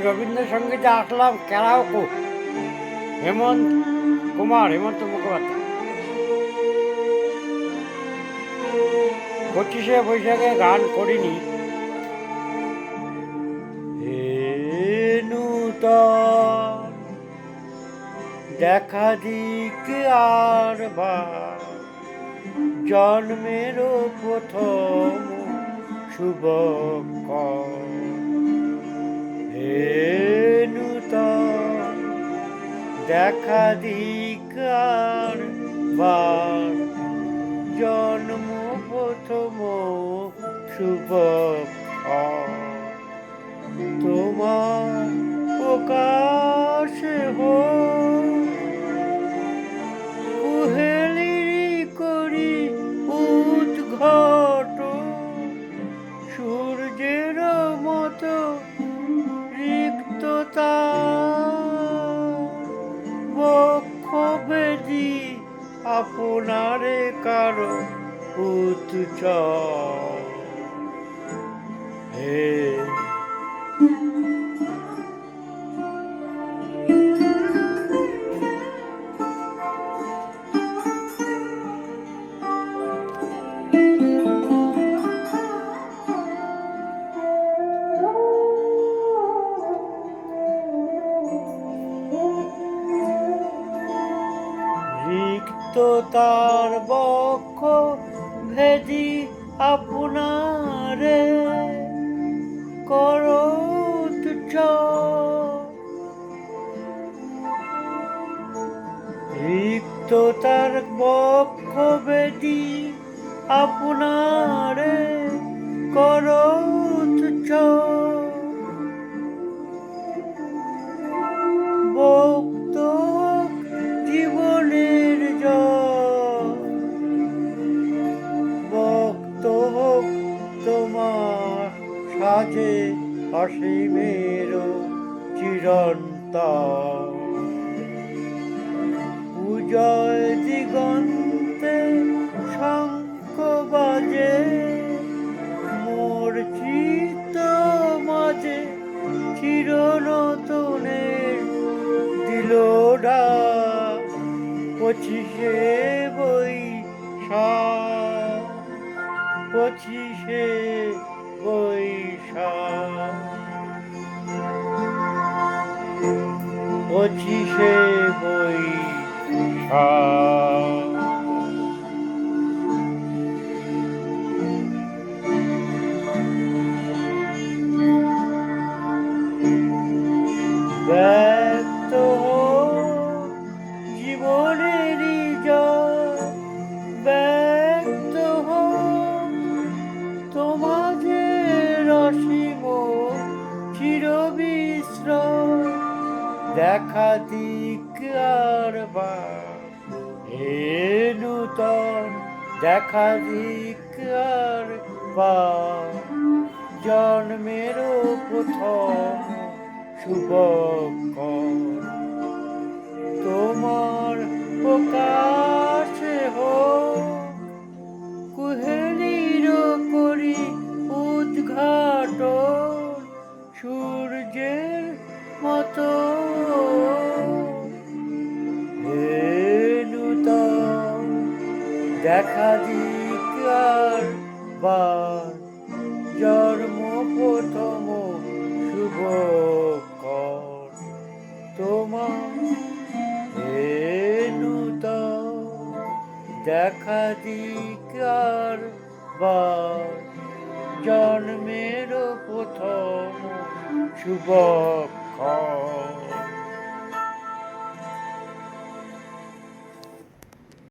রবীন্দ্রসঙ্গীতে আসলাম ক্যারাওকে হেমন্ত মুখোপাধ্যায়। 25শে বৈশাখে গান করিনি। নূতন দেখা দিক আর বার, জন্মেরও প্রথম শুভক্ষণ। নূতন দেখা দিক আর বার, জন্ম প্রথম শুভক্ষণ। তোমার প্রকাশে হোক, কুহেলিরি করি উদ্ঘাটন, সূর্যের মতো রিক্ততা বক্ষ বেদি আপনারে কারো উচ্চ। হে তার বক্ষ ভেদি আপনারে করো তুচ্ছ। রিক্ত তার বক্ষ ভেদি আপনারে করো তুচ্ছ। ভক্ত জীবনের ভক্ত হোক তোমার সাজে অসীমের চিরন্তন। পূজয় দিগন্তে শঙ্খ বাজে, মোর চিত্ত মাঝে চিরনতুনের দিলোডা। 25শে বৈশাখ, 25শে বৈশাখ, 25শে বৈশাখ। ব্যক্ত হোক জীবনেরই জয়, ব্যক্ত হোক তোমাদের অসীম চিরবিশ্রয়। দেখা দিক আর বার, হে নূতন দেখা দিক আর বার, জন্মেরও প্রথম শুভক্ষণ। তোমার প্রকাশে হোক, কুহেলির করি উদ্ঘাটন, সূর্যের মতো। হে নূতন দেখা দিক আর বার, জন্ম প্রথম শুভক্ষণ। তোমার হে নূতন দেখা দিক আর বার, জন্মের প্রথম শুভক্ষণ।